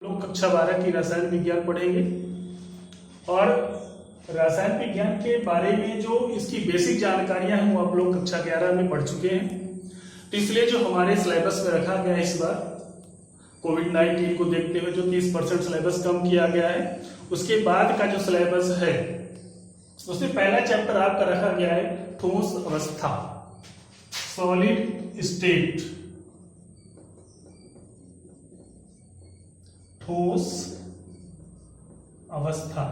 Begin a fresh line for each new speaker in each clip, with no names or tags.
लोग कक्षा 12 की रसायन विज्ञान पढ़ेंगे और रसायन विज्ञान के बारे में जो इसकी बेसिक जानकारियां हैं वो आप लोग कक्षा 11 में पढ़ चुके हैं। तो इसलिए जो हमारे सिलेबस में रखा गया है इस बार कोविड-19 को देखते हुए जो 30% सिलेबस कम किया गया है, उसके बाद का जो सिलेबस है उसमें पहला चैप्टर आपका रखा गया है ठोस अवस्था, सॉलिड स्टेट, ठोस अवस्था।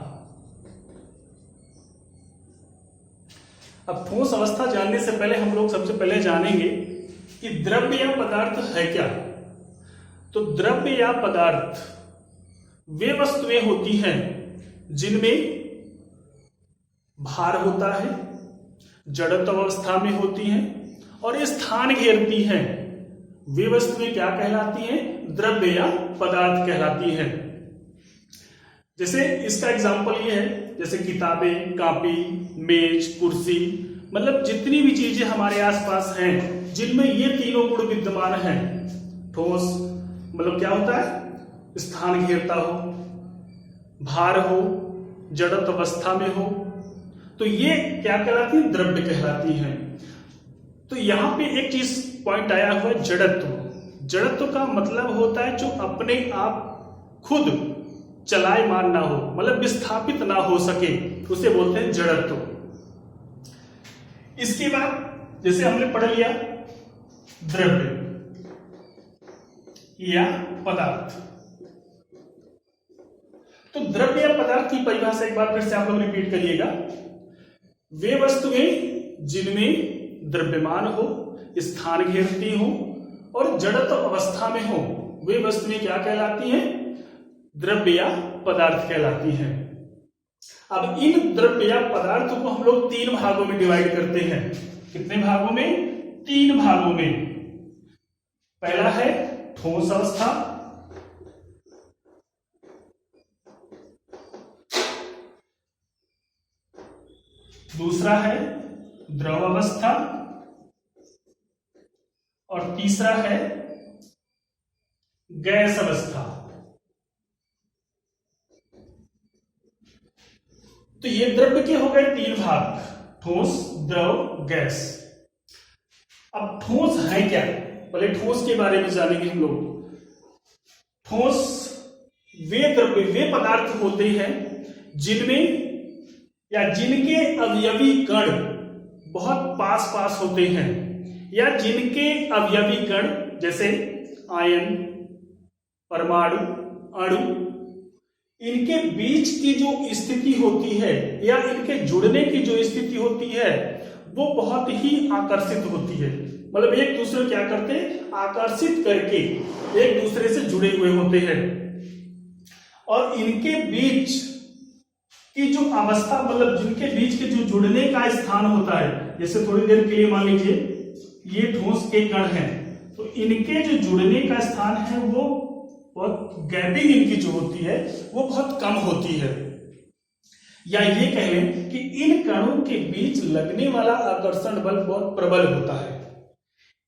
अब ठोस अवस्था जानने से पहले हम लोग सबसे पहले जानेंगे कि द्रव्य या पदार्थ है क्या। तो द्रव्य या पदार्थ वे वस्तुएं होती हैं जिनमें भार होता है, जड़त्व अवस्था में होती हैं और स्थान घेरती हैं। वे वस्तुएं क्या कहलाती हैं? द्रव्य या पदार्थ कहलाती हैं। जैसे इसका एग्जांपल ये है, जैसे किताबें, कॉपी, मेज, कुर्सी, मतलब जितनी भी चीजें हमारे आसपास हैं जिनमें ये तीनों गुण विद्यमान हैं। ठोस मतलब क्या होता है? स्थान घेरता हो, भार हो, जड़त्व अवस्था में हो, तो ये क्या कहलाती है? द्रव्य कहलाती हैं। तो यहां पे एक चीज पॉइंट आया हुआ है, जड़त्व। जड़त्व का मतलब होता है जो अपने आप खुद चलायमान ना हो, मतलब विस्थापित ना हो सके, उसे बोलते हैं जड़त्व। इसके बाद जैसे हमने पढ़ लिया द्रव्य या पदार्थ, तो द्रव्य या पदार्थ की परिभाषा एक बार फिर से आप लोग रिपीट करिएगा। वे वस्तुएं जिनमें द्रव्यमान हो, स्थान घेरती हो और जड़त्व अवस्था में हो, वे वस्तुएं क्या कहलाती हैं? द्रव्य या पदार्थ कहलाती हैं। अब इन द्रव्य या पदार्थ को हम लोग तीन भागों में डिवाइड करते हैं। कितने भागों में? तीन भागों में। पहला है ठोस अवस्था, दूसरा है द्रव अवस्था और तीसरा है गैस अवस्था। तो ये द्रव्य के हो गए तीन भाग, ठोस, द्रव, गैस। अब ठोस है क्या? पहले ठोस के बारे में जानेंगे हम लोग। ठोस वे द्रव्य, वे पदार्थ होते हैं जिनमें या जिनके अवयवी कण बहुत पास पास होते हैं, या जिनके अवयवी कण जैसे आयन, परमाणु, अणु, इनके बीच की जो स्थिति होती है या इनके जुड़ने की जो स्थिति होती है वो बहुत ही आकर्षित होती है। मतलब एक दूसरे को क्या करते हैं? आकर्षित करके एक दूसरे से जुड़े हुए होते हैं। और इनके बीच की जो अवस्था, मतलब जिनके बीच के जो जुड़ने का स्थान होता है, जैसे थोड़ी देर के लिए मान लीजिए ये ठोस के कण हैं, तो इनके जो जुड़ने का स्थान है वो बहुत, गैपिंग इनकी जो होती है वो बहुत कम होती है। या ये कह लें कि इन कणों के बीच लगने वाला आकर्षण बल बहुत प्रबल होता है,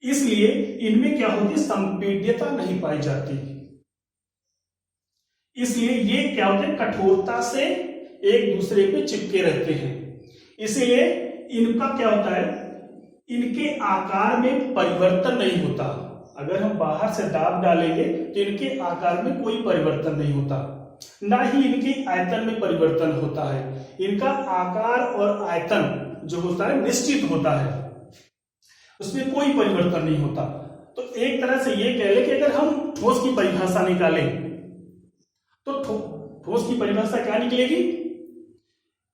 इसलिए इनमें क्या होती है? संपीड्यता नहीं पाई जाती। इसलिए ये क्या होते हैं? कठोरता से एक दूसरे पे चिपके रहते हैं। इसलिए इनका क्या होता है? इनके आकार में परिवर्तन नहीं होता। अगर हम बाहर से दाब डालेंगे तो इनके आकार में कोई परिवर्तन नहीं होता, ना ही इनके आयतन में परिवर्तन होता है। इनका आकार और आयतन जो होता है निश्चित होता है, उसमें कोई परिवर्तन नहीं होता। तो एक तरह से ये कह ले कि अगर हम ठोस की परिभाषा निकालें तो ठोस की परिभाषा क्या निकलेगी?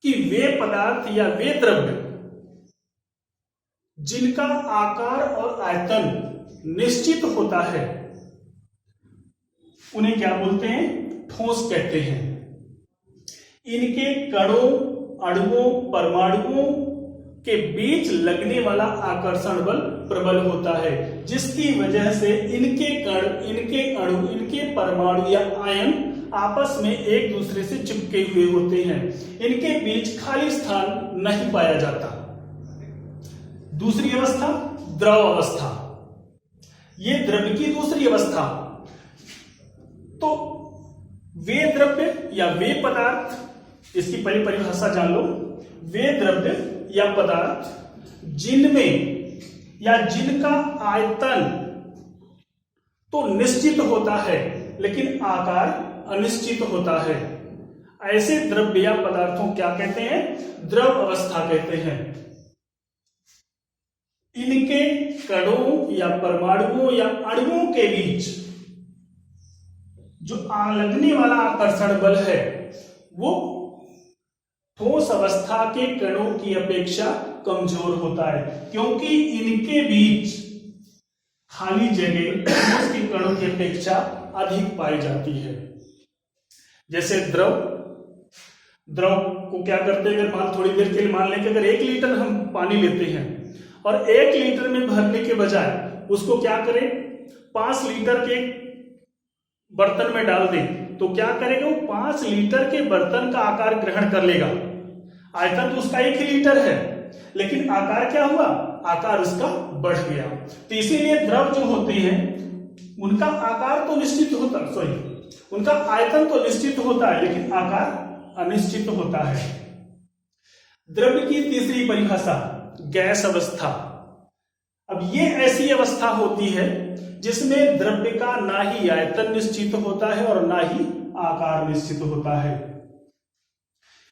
कि वे पदार्थ या वे द्रव्य जिनका आकार और आयतन निश्चित होता है उन्हें क्या बोलते हैं? ठोस कहते हैं। इनके कणों, अणुओं, परमाणुओं के बीच लगने वाला आकर्षण बल प्रबल होता है, जिसकी वजह से इनके कण, इनके अणु, इनके परमाणु या आयन आपस में एक दूसरे से चिपके हुए होते हैं। इनके बीच खाली स्थान नहीं पाया जाता। दूसरी अवस्था द्रव अवस्था, ये द्रव्य की दूसरी अवस्था। तो वे द्रव्य या वे पदार्थ, इसकी पहली परिभाषा जान लो, वे द्रव्य या पदार्थ जिनमें या जिनका आयतन तो निश्चित होता है लेकिन आकार अनिश्चित होता है, ऐसे द्रव्य या पदार्थों क्या कहते हैं? द्रव अवस्था कहते हैं। इनके कणों या परमाणुओं या अणुओं के बीच जो लगने वाला आकर्षण बल है वो ठोस अवस्था के कणों की अपेक्षा कमजोर होता है, क्योंकि इनके बीच खाली जगह ठोस के कणों की अपेक्षा अधिक पाई जाती है। जैसे द्रव को क्या करते हैं, अगर थोड़ी देर के लिए मान लें कि अगर 1 लीटर हम पानी लेते हैं और 1 लीटर में भरने के बजाय उसको क्या करें 5 लीटर के बर्तन में डाल दें, तो क्या करेगा? वो 5 लीटर के बर्तन का आकार ग्रहण कर लेगा। आयतन तो उसका 1 ही लीटर है, लेकिन आकार क्या हुआ? आकार उसका बढ़ गया। तो इसीलिए द्रव जो होते हैं उनका आकार तो निश्चित होता, उनका आयतन तो निश्चित होता है लेकिन आकार अनिश्चित होता है। द्रव्य की तीसरी परिभाषा गैस अवस्था। अब ये ऐसी अवस्था होती है जिसमें द्रव्य का ना ही आयतन निश्चित होता है और ना ही आकार निश्चित होता है।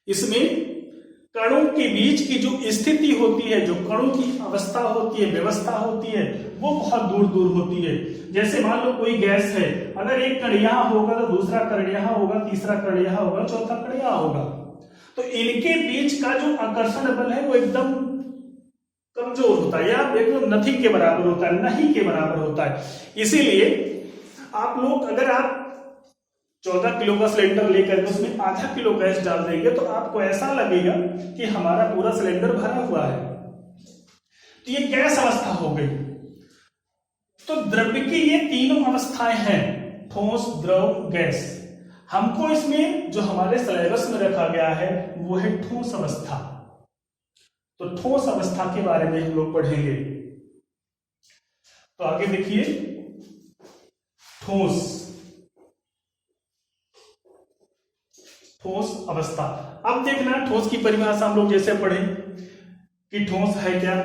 इसमें कणों के बीच की जो स्थिति होती है, जो कणों की अवस्था होती है, व्यवस्था होती है, वो बहुत दूर दूर होती है। जैसे मान लो कोई गैस है, अगर एक कण यहां होगा तो दूसरा कण यहां होगा, तीसरा कण यहां होगा, चौथा कण यहां होगा, तो इनके बीच का जो आकर्षण बल है वो एकदम कमजोर होता है या एकदम नथिंग के बराबर होता है, नहीं के बराबर होता है। इसीलिए आप लोग अगर आप 14 किलो का सिलेंडर लेकर उसमें आधा किलो गैस डाल देंगे तो आपको ऐसा लगेगा कि हमारा पूरा सिलेंडर भरा हुआ है। तो ये गैस अवस्था हो गई। तो द्रव्य की ये तीनों अवस्थाएं हैं, ठोस, द्रव, गैस। हमको इसमें जो हमारे सिलेबस में रखा गया है वो है ठोस अवस्था। तो ठोस अवस्था के बारे में हम लोग पढ़ेंगे। तो आगे देखिए, ठोस अवस्था। अब देखना, ठोस की परिभाषा हम लोग जैसे पढ़े कि ठोस है क्या?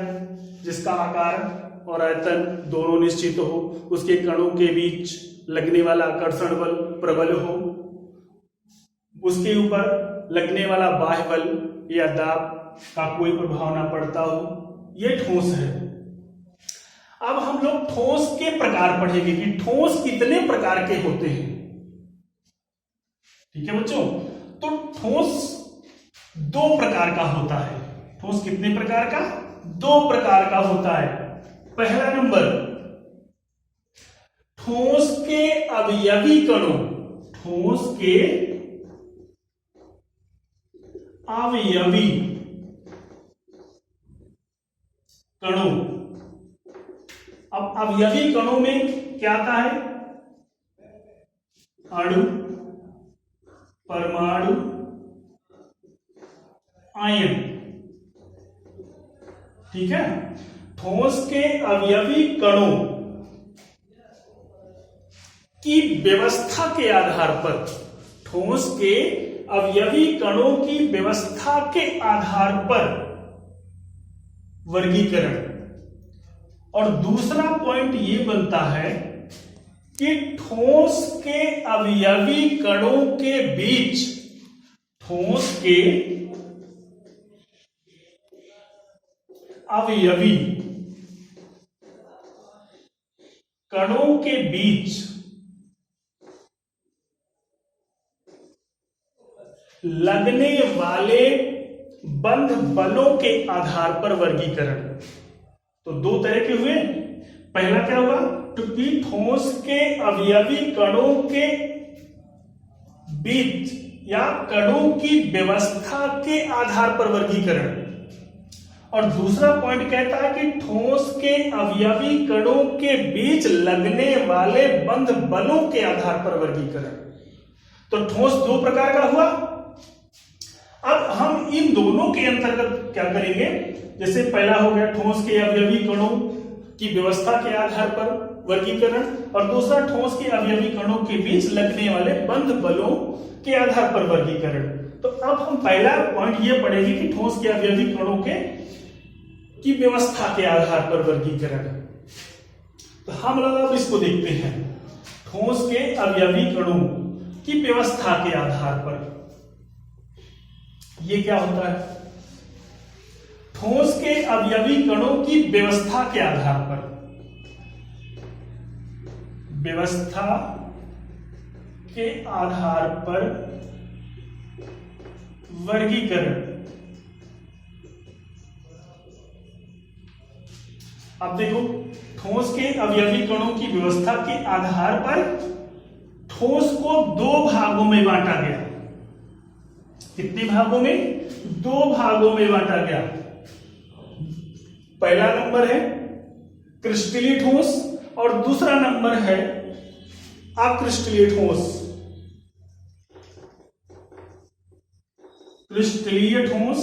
जिसका आकार और आयतन दोनों निश्चित हो, उसके कणों के बीच लगने वाला आकर्षण बल प्रबल हो, उसके ऊपर लगने वाला बाह्य बल या दाब का कोई प्रभाव ना पड़ता हो, ये ठोस है। अब हम लोग ठोस के प्रकार पढ़ेंगे कि ठोस कितने प्रकार के होते हैं। ठीक है बच्चों? तो ठोस 2 प्रकार का होता है। ठोस कितने प्रकार का? 2 प्रकार का होता है। पहला नंबर, ठोस के अवयवी कणों, ठोस के अवयवी कणों। अब अवयवी कणों में क्या आता है? अणु, परमाणु, आयन। ठीक है? ठोस के अवयवी कणों की व्यवस्था के आधार पर, ठोस के अवयवी कणों की व्यवस्था के आधार पर वर्गीकरण। और दूसरा पॉइंट ये बनता है कि ठोस के अवयवी कणों के बीच, ठोस के अवयवी कणों के बीच लगने वाले बंध बलों के आधार पर वर्गीकरण। तो 2 तरह के हुए। पहला क्या हुआ? कि ठोस के अवयवी कणों के बीच या कणों की व्यवस्था के आधार पर वर्गीकरण। और दूसरा पॉइंट कहता है कि ठोस के अवयवी कणों के बीच लगने वाले बंध बलों के आधार पर वर्गीकरण। तो ठोस 2 प्रकार का हुआ। अब हम इन दोनों के अंतर्गत क्या करेंगे? जैसे पहला हो गया ठोस के अवयवी कणों की व्यवस्था के आधार पर वर्गीकरण, और दूसरा ठोस के अवयवी कणों के बीच लगने वाले बंध बलों के आधार पर वर्गीकरण। तो अब हम पहला पॉइंट ये पढ़ेंगे कि ठोस के अवयवी कणों की व्यवस्था के आधार पर वर्गीकरण। तो हम लोग अब इसको देखते हैं, ठोस के अवयवी कणों की व्यवस्था के आधार पर ये क्या होता है? ठोस के अवयवी कणों की व्यवस्था के आधार पर, व्यवस्था के आधार पर वर्गीकरण। अब देखो, ठोस के अवयवी कणों की व्यवस्था के आधार पर ठोस को दो भागों में बांटा गया। कितने भागों में? दो भागों में बांटा गया। पहला नंबर है क्रिस्टलीय ठोस और दूसरा नंबर है अक्रिस्टलीय ठोस। क्रिस्टलीय ठोस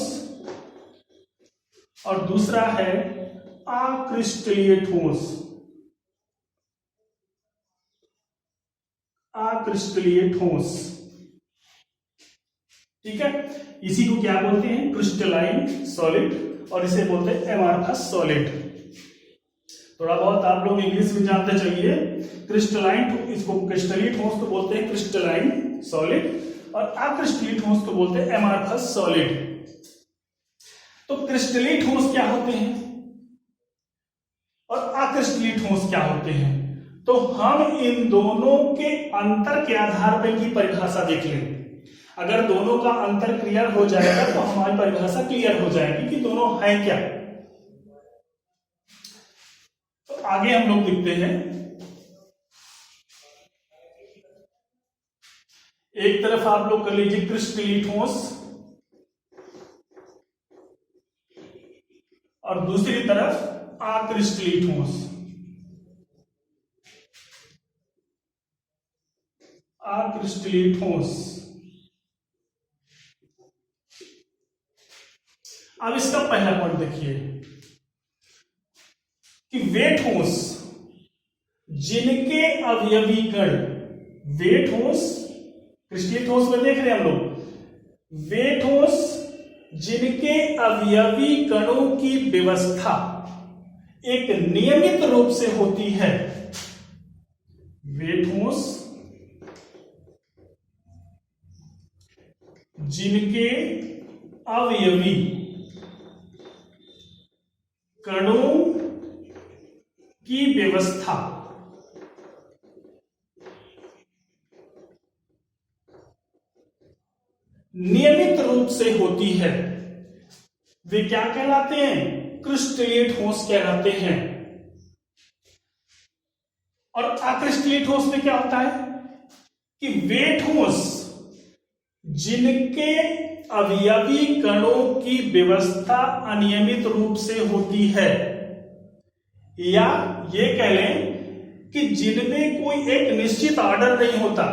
और दूसरा है अक्रिस्टलीय ठोस। अक्रिस्टलीय ठोस, ठीक है। इसी को क्या बोलते हैं? क्रिस्टलाइन सॉलिड, और इसे बोलते हैं एमार्फस सॉलिड। थोड़ा बहुत आप लोग इंग्लिश में जानते चलिए। क्रिस्टलाइन, इसको क्रिस्टलीय ठोस को बोलते हैं क्रिस्टलाइन सॉलिड, और अक्रिस्टलीय ठोस को बोलते हैं एमार्फस सॉलिड। तो क्रिस्टलीय ठोस क्या होते हैं और अक्रिस्टलीय ठोस क्या होते हैं? तो हम इन दोनों के अंतर के आधार पर इनकी परिभाषा देख लें। अगर दोनों का अंतर क्लियर हो जाएगा तो हमारी परिभाषा क्लियर हो जाएगी कि दोनों हैं क्या। तो आगे हम लोग लिखते हैं, एक तरफ आप लोग कर लीजिए क्रिस्टलीय ठोस और दूसरी तरफ अक्रिस्टलीय ठोस। अक्रिस्टलीय ठोस। अब इसका पहला पॉइंट देखिए कि वे ठोस जिनके अवयवी कण, वे ठोस, क्रिस्टलीय ठोस में देख रहे हैं हम लोग, वे ठोस जिनके अवयवी कणों की व्यवस्था एक नियमित रूप से होती है, वे ठोस जिनके अवयवी कणों की व्यवस्था नियमित रूप से होती है, वे क्या कहलाते हैं? क्रिस्टलीय ठोस कहलाते हैं। और अक्रिस्टलीय ठोस में क्या होता है कि वे ठोस जिनके अवयवी कणों की व्यवस्था अनियमित रूप से होती है, या ये कह लें कि जिनमें कोई एक निश्चित ऑर्डर नहीं होता,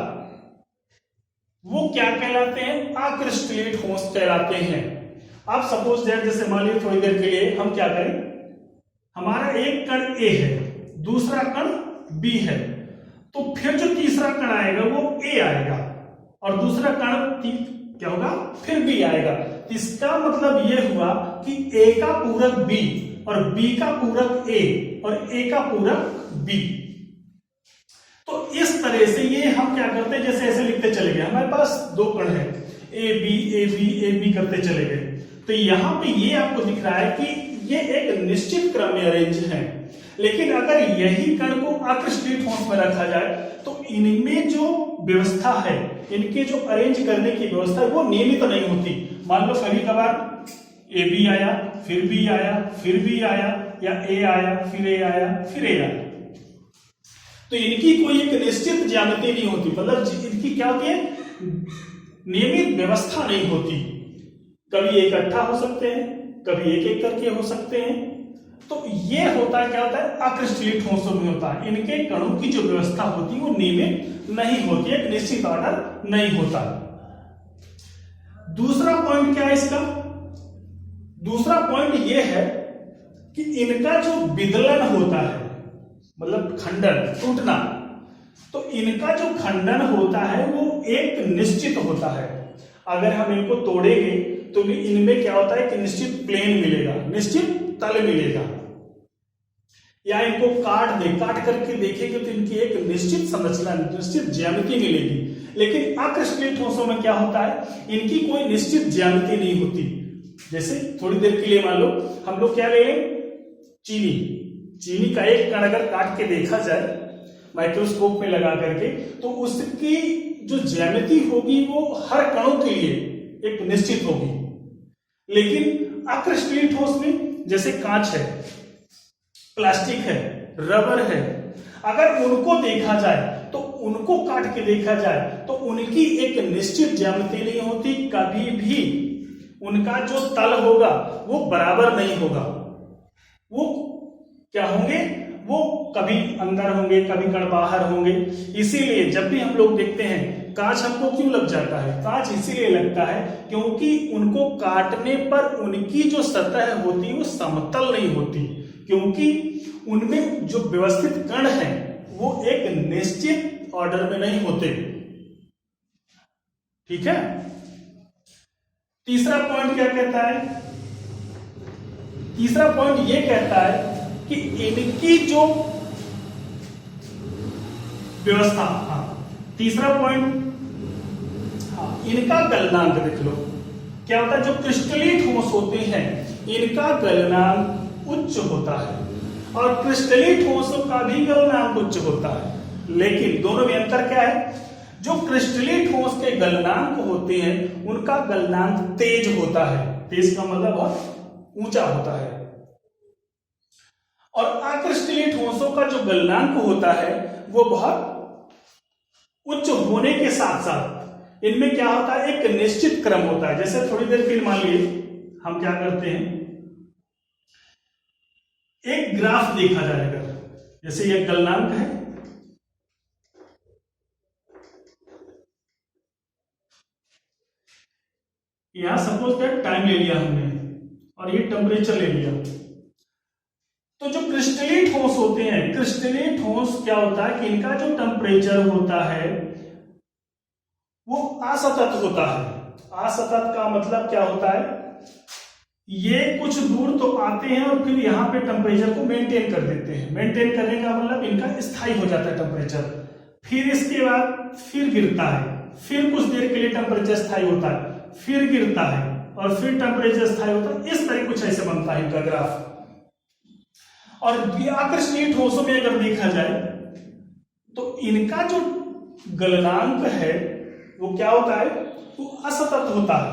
वो क्या कहलाते हैं? अक्रिस्टलीय ठोस कहलाते हैं। अब सपोज दैट, जैसे मान लीजिए थोड़ी देर के लिए हम क्या करें, हमारा एक कण A है, दूसरा कण B है, तो फिर जो तीसरा कण आएगा वो A आएगा और दूसरा कण क्या होगा? फिर B आएगा। इसका मतलब यह हुआ कि A का पूरक B और B का पूरक A और A का पूरक B। तो इस तरह से ये हम क्या करते हैं, जैसे ऐसे लिखते चले गए, हमारे पास दो कण है A B A B A B करते चले गए। तो यहां पे ये आपको दिख रहा है कि ये एक निश्चित क्रम में अरेंज है। लेकिन अगर यही कण को अक्रिस्टलीय ठोस में रखा जाए तो इनमें जो व्यवस्था है, इनके जो अरेंज करने की व्यवस्था है, वो नियमित नहीं होती। मान लो कभी कभार ए बी आया, फिर बी आया, फिर बी आया, या ए आया, फिर ए आया, फिर ए आया। तो इनकी कोई एक निश्चित ज्यामिति नहीं होती, मतलब इनकी क्या होती है? नियमित व्यवस्था नहीं होती। कभी इकट्ठा हो सकते हैं, कभी एक एक करके हो सकते हैं। तो ये होता है, क्या होता है? अक्रिस्टलीय ठोसों में होता है, इनके कणों की जो व्यवस्था होती है वो नियमित नहीं होती, एक निश्चित ऑर्डर नहीं होता। दूसरा पॉइंट क्या है इसका? दूसरा पॉइंट ये है कि इनका जो विदलन होता है, मतलब खंडन, टूटना। तो इनका जो खंडन होता है वो एक निश्चित होता है। अगर हम इनको तोड़ेंगे तो भी इनमें क्या होता है कि निश्चित प्लेन मिलेगा, निश्चित तल मिलेगा। या इनको काट करके देखेंगे तो इनकी एक निश्चित संरचना, निश्चित ज्यामिति मिलेगी। लेकिन अक्रिस्टलीय ठोसों में क्या होता है, इनकी कोई निश्चित ज्यामिति नहीं होती। जैसे थोड़ी देर के लिए मान लो हम लोग क्या ले, चीनी का एक कण अगर काट के देखा जाए माइक्रोस्कोप में लगा करके, तो उसकी जो ज्यामिति होगी वो हर कणों के लिए एक निश्चित होगी। लेकिन अक्रिस्टलीय ठोस में जैसे कांच है, प्लास्टिक है, रबर है, अगर उनको देखा जाए तो उनको काट के देखा जाए तो उनकी एक निश्चित ज्यामिति नहीं होती। कभी भी उनका जो तल होगा वो बराबर नहीं होगा। वो क्या होंगे, वो कभी अंदर होंगे, कभी कण बाहर होंगे। इसीलिए जब भी हम लोग देखते हैं कांच हमको क्यों लग जाता है, कांच इसीलिए लगता है क्योंकि उनको काटने पर उनकी जो सतह होती है वो समतल नहीं होती, क्योंकि उनमें जो व्यवस्थित कण हैं वो एक निश्चित ऑर्डर में नहीं होते। ठीक है। तीसरा पॉइंट क्या कहता है, तीसरा पॉइंट ये कहता है कि इनकी जो व्यवस्था, तीसरा पॉइंट, इनका गलनांक देख लो क्या होता है। जो क्रिस्टलीय ठोस होते हैं इनका गलनांक उच्च होता है और क्रिस्टलीय ठोसों का भी गलनांक उच्च होता है। लेकिन दोनों में अंतर क्या है, जो क्रिस्टलीय ठोस के गलनांक होते हैं उनका गलनांक तेज होता है। तेज का मतलब बहुत ऊंचा होता है। और अक्रिस्टलीय ठोसों का जो गलनांक होता है वो बहुत उच्च होने के साथ साथ इनमें क्या होता है, एक निश्चित क्रम होता है। जैसे थोड़ी देर के लिए मान लीजिए हम क्या करते हैं, एक ग्राफ देखा जाएगा। जैसे ये गलनांक है, यहां सपोज दैट टाइम ले लिया हमने और ये टेम्परेचर ले लिया। तो जो क्रिस्टलीय ठोस होते हैं, क्रिस्टलीय ठोस क्या होता है कि इनका जो टेम्परेचर होता है वो असतत होता है। असतत का मतलब क्या होता है, ये कुछ दूर तो आते हैं और फिर यहाँ पे टेम्परेचर को मेंटेन कर देते हैं। मेंटेन करने का मतलब इनका स्थायी हो जाता है टेम्परेचर, फिर इसके बाद फिर गिरता है, फिर कुछ देर के लिए टेम्परेचर स्थायी होता है, फिर गिरता है और फिर टेम्परेचर स्थायी होता है। इस तरह कुछ ऐसे बनता है इनका ग्राफ। और अक्रिस्टलीय ठोसों में अगर देखा जाए तो इनका जो गलनांक है वो क्या होता है, वो असतत होता है।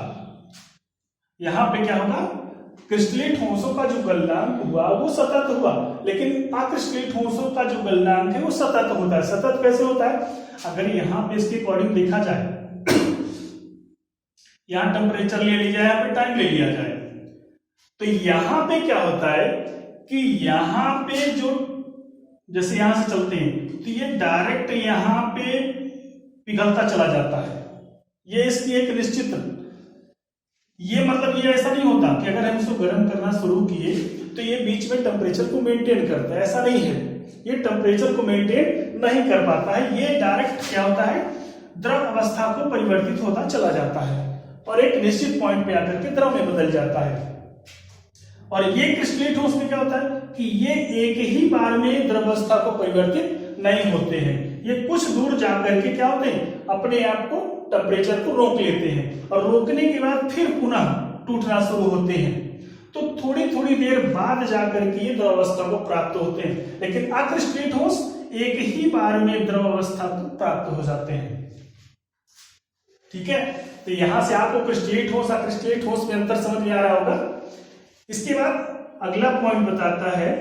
यहां पे क्या होगा, क्रिस्टलीय ठोसों का जो गलनांक हुआ वो सतत हुआ, लेकिन अक्रिस्टलीय ठोसों का जो गलनांक है वो सतत होता है। सतत कैसे होता है, अगर यहां पे इसके अकॉर्डिंग देखा जाए, यहां टेम्परेचर ले लिया जाए, यहां पे टाइम ले लिया जाए, तो यहां पे क्या होता है कि यहां पे जो, जैसे यहां से चलते हैं तो ये डायरेक्ट यहां पे पिघलता चला जाता है। ये इसकी एक निश्चित, ये मतलब ये ऐसा नहीं होता कि अगर हम इसको गर्म करना शुरू किए तो ये बीच में टेम्परेचर को मेंटेन करता है, ऐसा नहीं है। ये टेम्परेचर को मेंटेन नहीं कर पाता है, ये डायरेक्ट क्या होता है, द्रव अवस्था को परिवर्तित होता चला जाता है और एक निश्चित पॉइंट पे आकर के द्रव में बदल जाता है। और ये क्रिस्टलीय ठोस में क्या होता है कि ये एक ही बार में द्रव अवस्था को परिवर्तित नहीं होते हैं, ये कुछ दूर जाकर के क्या होते हैं, अपने आप को टेम्परेचर को रोक लेते हैं और रोकने के बाद फिर पुनः टूटना शुरू होते हैं। तो थोड़ी थोड़ी देर बाद जाकर के ये द्रव अवस्था को प्राप्त होते हैं। लेकिन अक्रिस्टलीय ठोस एक ही बार में द्रव अवस्था को प्राप्त हो जाते हैं। ठीक है, तो यहां से आपको क्रिस्टलीय ठोस अक्रिस्टलीय ठोस में अंतर समझ में आ रहा होगा। इसके बाद अगला पॉइंट बताता है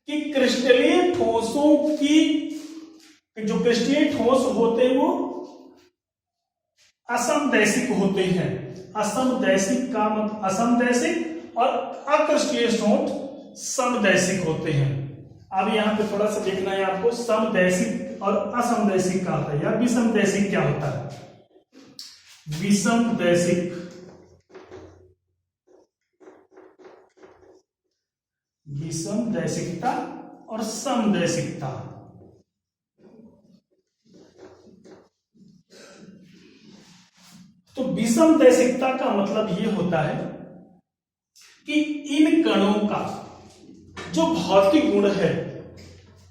कि क्रिस्टलीय ठोसों की, जो क्रिस्टलीय ठोस होते हैं वो असमदैशिक होते हैं। असमदैशिक का मतलब, असमदैशिक और अक्रिस्टलीय ठोस समदैशिक होते हैं। अब यहां पे थोड़ा सा देखना है आपको, समदैशिक और असमदैशिक का होता है या विषमदैशिक क्या होता है। विषमदैशिक, विषमदैशिकता और समदैशिकता। तो विषमदैशिकता का मतलब ये होता है कि इन कणों का जो भौतिक गुण है,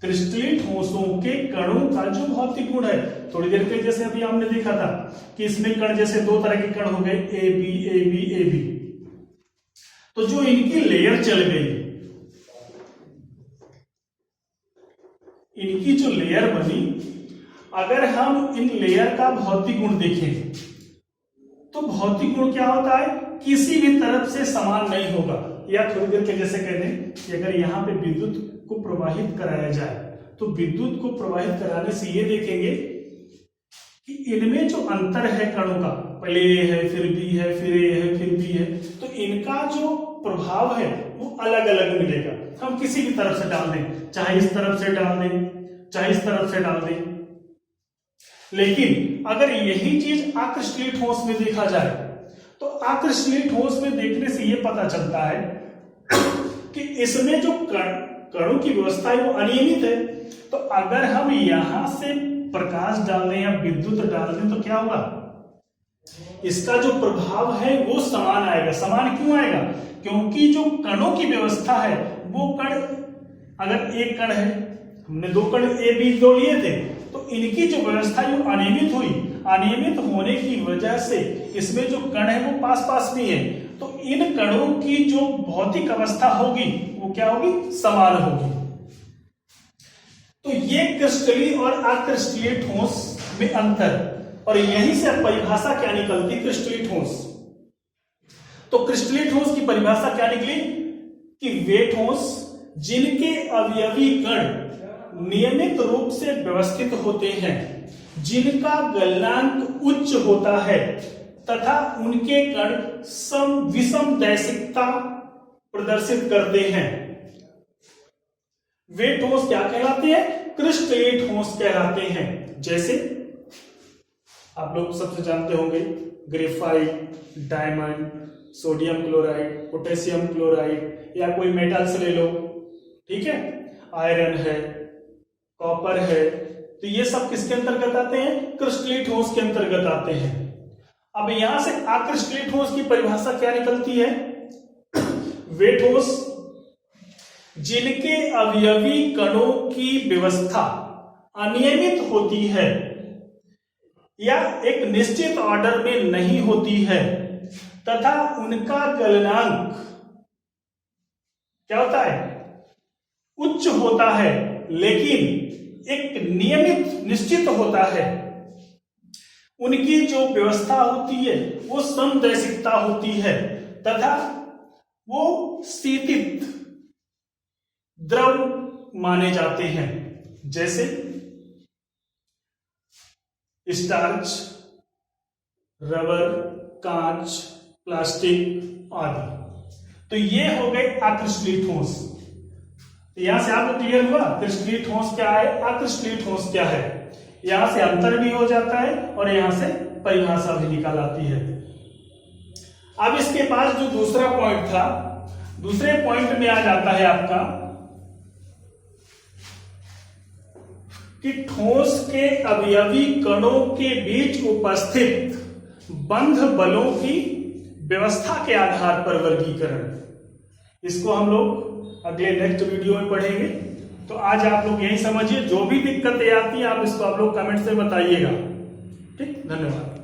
क्रिस्टलीन ठोसों के कणों का जो भौतिक गुण है, थोड़ी देर पहले जैसे अभी हमने देखा था कि इसमें कण जैसे दो तरह के कण हो गए, A B A B A B. तो जो इनकी लेयर चल गई, इनकी जो लेयर बनी, अगर हम इन लेयर का भौतिक गुण देखें तो भौतिक गुण क्या होता है, किसी भी तरफ से समान नहीं होगा। या थोड़ी देर के जैसे कह दें कि अगर यहां पे विद्युत को प्रवाहित कराया जाए तो विद्युत को प्रवाहित कराने से ये देखेंगे कि इनमें जो अंतर है कणों का, पहले ए है फिर बी है फिर ए है फिर बी है, तो इनका जो प्रभाव है वो अलग अलग मिलेगा। हम किसी भी तरफ से डाल दें, चाहे इस तरफ से डाल दें चाहे इस तरफ से डाल दें। लेकिन अगर यही चीज अक्रिस्टलीय ठोस में देखा जाए तो अक्रिस्टलीय ठोस में देखने से यह पता चलता है कि इसमें जो कणों की व्यवस्था है वो अनियमित है। तो अगर हम यहां से प्रकाश डाल दें या विद्युत डाल दें तो क्या होगा, इसका जो प्रभाव है वो समान आएगा। समान क्यों आएगा, क्योंकि जो कणों की व्यवस्था है वो कण, अगर एक कण है, हमने दो कण ए बी दो लिए थे, तो इनकी जो व्यवस्था है वो अनियमित हुई। अनियमित होने की वजह से इसमें जो कण है वो पास पास में है, तो इन कणों की जो भौतिक अवस्था होगी वो क्या होगी, समान होगी। तो ये क्रिस्टलीय और अक्रिस्टलीय ठोस में अंतर, और यहीं से परिभाषा क्या निकलती, क्रिस्टलीय ठोस। तो क्रिस्टलीय ठोस की परिभाषा क्या निकली कि वे ठोस जिनके अवयवी कण नियमित रूप से व्यवस्थित होते हैं, जिनका गलनांक उच्च होता है तथा उनके कण विषमदैशिकता प्रदर्शित करते हैं, वे ठोस क्या कहलाते हैं, क्रिस्टलीय ठोस कहलाते हैं। जैसे आप लोग सबसे जानते होंगे graphite, diamond, sodium chloride, potassium chloride, या कोई मेटल्स ले लो, ठीक है, आयरन है, कॉपर है, तो ये सब किसके अंतर्गत आते हैं, क्रिस्टलीय ठोस के अंतर्गत आते हैं। अब यहां से अक्रिस्टलीय ठोस की परिभाषा क्या निकलती है, वे ठोस जिनके अवयवी कणों की व्यवस्था अनियमित होती है या एक निश्चित ऑर्डर में नहीं होती है तथा उनका गलनांक क्या होता है, उच्च होता है, लेकिन एक नियमित निश्चित होता है। उनकी जो व्यवस्था होती है वो समदैशिकता होती है तथा वो शीतित द्रव माने जाते हैं, जैसे स्टार्च, रबर, कांच, प्लास्टिक आदि। तो ये हो गए अक्रिस्टलीय ठोस। यहां से आपको क्लियर हुआ क्रिस्टलीय ठोस क्या है, अक्रिस्टलीय ठोस क्या है। यहां से अंतर भी हो जाता है और यहां से परिभाषा भी निकाल आती है। अब इसके पास जो दूसरा पॉइंट था, दूसरे पॉइंट में आ जाता है आपका कि ठोस के अवयवी कणों के बीच उपस्थित बंध बलों की व्यवस्था के आधार पर वर्गीकरण। इसको हम लोग अगले नेक्स्ट वीडियो में पढ़ेंगे। तो आज आप लोग यही समझिए, जो भी दिक्कतें आती हैं आप इसको आप लोग कमेंट से बताइएगा। ठीक, धन्यवाद।